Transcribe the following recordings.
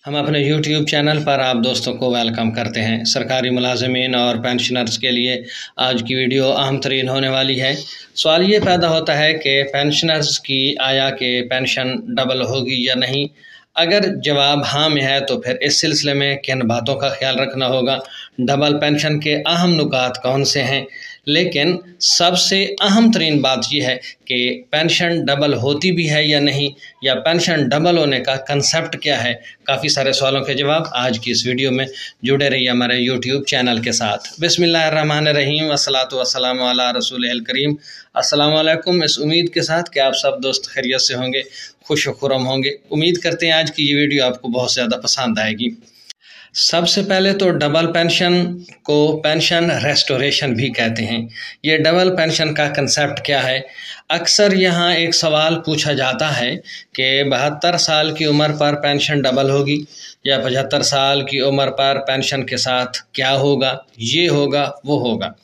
हम अपने YouTube channel पर आप दोस्तों को वेलकम करते हैं। सरकारी मुलाजमीन और पेंशनर्स के लिए आज की वीडियो अहम तरीन होने वाली है। सवाल ये पैदा होता है कि पेंशनर्स की आया कि पेंशन डबल होगी या नहीं। अगर जवाब हाँ में है तो फिर इस सिलसिले में किन बातों का ख्याल रखना होगा, डबल पेंशन के अहम नुकात कौन से हैं। लेकिन सबसे अहम तरीन बात यह है कि पेंशन डबल होती भी है या नहीं, या पेंशन डबल होने का कंसेप्ट क्या है। काफ़ी सारे सवालों के जवाब आज की इस वीडियो में। जुड़े रहिए हमारे YouTube चैनल के साथ। बिस्मिल्लाहिर्रहमानिर्रहीम वस्सलातु वस्सलामु अला रसूलिल करीम। अस्सलामु अलैकुम। इस उम्मीद के साथ कि आप सब दोस्त खैरियत से होंगे, खुश खुरम होंगे। उम्मीद करते हैं आज की ये वीडियो आपको बहुत ज़्यादा पसंद आएगी। सबसे पहले तो डबल पेंशन को पेंशन रेस्टोरेशन भी कहते हैं। ये डबल पेंशन का कंसेप्ट क्या है। अक्सर यहाँ एक सवाल पूछा जाता है कि 72 साल की उम्र पर पेंशन डबल होगी या 75 साल की उम्र पर पेंशन के साथ क्या होगा, ये होगा वो होगा।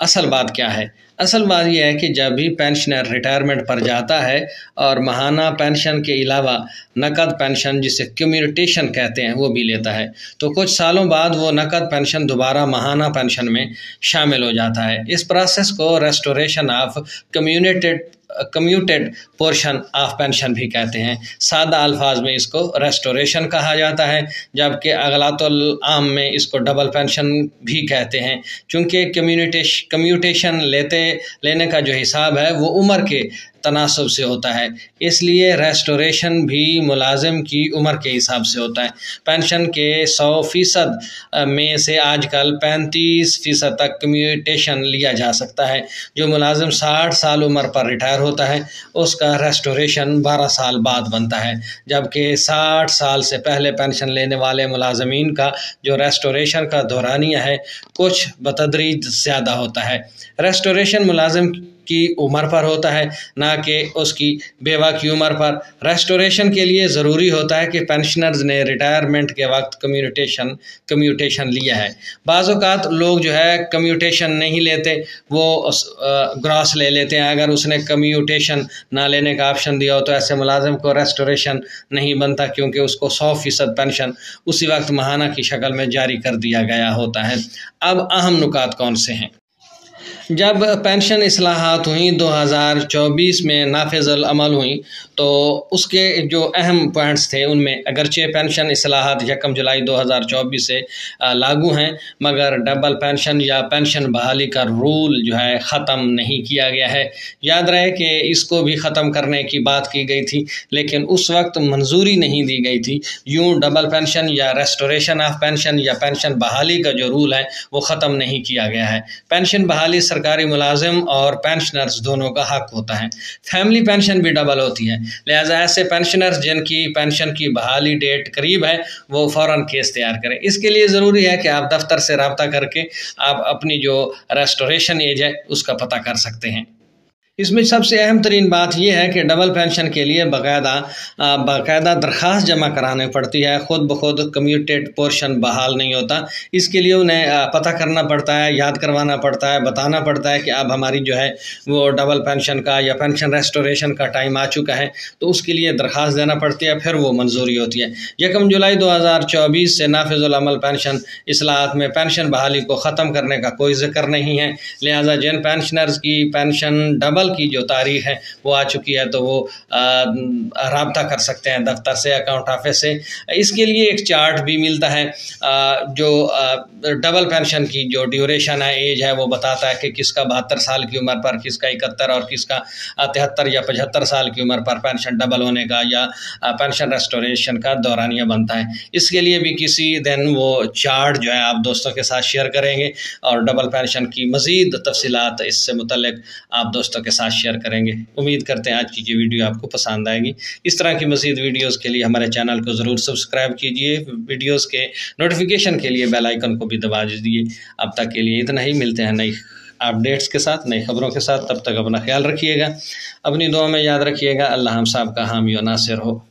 असल बात क्या है? असल बात यह है कि जब भी पेंशनर रिटायरमेंट पर जाता है और माहाना पेंशन के अलावा नकद पेंशन जिसे कम्यूटेशन कहते हैं वो भी लेता है, तो कुछ सालों बाद वो नकद पेंशन दोबारा माहाना पेंशन में शामिल हो जाता है। इस प्रोसेस को restoration of commuted portion of pension भी कहते हैं। सादा अल्फाज में इसको रेस्टोरेशन कहा जाता है, जबकि अगलातुल आम में इसको डबल पेंशन भी कहते हैं। चूँकि कम्यूटेशन लेने का जो हिसाब है वो उम्र के तनासब से होता है, इसलिए रेस्टोरेशन भी मुलाजिम की उम्र के हिसाब से होता है। पेंशन के 100% में से आजकल 35% तक कम्यूटेशन लिया जा सकता है। जो मुलाजिम 60 साल उम्र पर रिटायर होता है उसका रेस्टोरेशन 12 साल बाद बनता है, जबकि 60 साल से पहले पेंशन लेने वाले मुलाजमीन का जो रेस्टोरेशन का दौरानिया है कुछ बतदरीज ज़्यादा होता है। रेस्टोरेशन मुलाजिम की उम्र पर होता है, ना कि उसकी बेवा की उम्र पर। रेस्टोरेशन के लिए ज़रूरी होता है कि पेंशनर्स ने रिटायरमेंट के वक्त कम्यूटेशन लिया है। बाज़ औक़ात लोग जो है कम्यूटेशन नहीं लेते, वो ग्रॉस ले लेते हैं। अगर उसने कम्यूटेशन ना लेने का ऑप्शन दिया हो तो ऐसे मुलाजिम को रेस्टोरेशन नहीं बनता, क्योंकि उसको 100% पेंशन उसी वक्त माहाना की शक्ल में जारी कर दिया गया होता है। अब अहम नुकात कौन से हैं। जब पेंशन इस्लाहात हुई 2024 में नाफिज़ुल अमल हुई तो उसके जो अहम पॉइंट्स थे उनमें अगरचे पेंशन इस्लाहात 1 जुलाई 2024 से लागू हैं, मगर डबल पेंशन या पेंशन बहाली का रूल जो है ख़त्म नहीं किया गया है। याद रहे कि इसको भी ख़त्म करने की बात की गई थी, लेकिन उस वक्त मंजूरी नहीं दी गई थी। यूँ डबल पेंशन या रेस्टोरेशन ऑफ पेंशन या पेंशन बहाली का जो रूल है वो ख़त्म नहीं किया गया है। पेंशन बहाली सरकारी मुलाजिम और पेंशनर्स दोनों का हक होता है। फैमिली पेंशन भी डबल होती है, लिहाजा ऐसे पेंशनर्स जिनकी पेंशन की बहाली डेट करीब है वो फ़ौरन केस तैयार करें। इसके लिए ज़रूरी है कि आप दफ्तर से रब्ता करके आप अपनी जो रेस्टोरेशन एज है उसका पता कर सकते हैं। इसमें सबसे अहम तरीन बात यह है कि डबल पेंशन के लिए बाकायदा दरख्वास्त जमा करानी पड़ती है। ख़ुद ब खुद कम्यूटेड पोर्शन बहाल नहीं होता। इसके लिए उन्हें पता करना पड़ता है, याद करवाना पड़ता है, बताना पड़ता है कि अब हमारी जो है वो डबल पेंशन का या पेंशन रेस्टोरेशन का टाइम आ चुका है, तो उसके लिए दरख्वास्त देना पड़ती है, फिर वो मंजूरी होती है। 1 जुलाई 2024 से नाफिजुल अमल पेंशन इस्लाहात में पेंशन बहाली को ख़त्म करने का कोई ज़िक्र नहीं है। लिहाजा जिन पेंशनर्स की पेंशन डबल की जो तारीख है वो आ चुकी है तो वो राब्ता कर सकते हैं दफ्तर से, अकाउंट ऑफिस से। इसके लिए एक चार्ट भी मिलता है जो डबल पेंशन की जो ड्यूरेशन है, एज है, वो बताता है कि किसका 72 साल की उम्र पर, किसका 71 और किसका 73 या 75 साल की उम्र पर पेंशन डबल होने का या पेंशन रेस्टोरेशन का दौरानिया बनता है। इसके लिए भी किसी दिन वो चार्ट जो है आप दोस्तों के साथ शेयर करेंगे और डबल पेंशन की मज़ीद तफसीलात इससे मुतल्लिक आप दोस्तों के साथ शेयर करेंगे। उम्मीद करते हैं आज की ये वीडियो आपको पसंद आएगी। इस तरह की मज़ीद वीडियोस के लिए हमारे चैनल को ज़रूर सब्सक्राइब कीजिए। वीडियोस के नोटिफिकेशन के लिए बेल आइकन को भी दबा दीजिए। अब तक के लिए इतना ही। मिलते हैं नई अपडेट्स के साथ, नई खबरों के साथ। तब तक अपना ख्याल रखिएगा, अपनी दुआ में याद रखिएगा। अल्लाह हम सब का हामी और नासिर हो।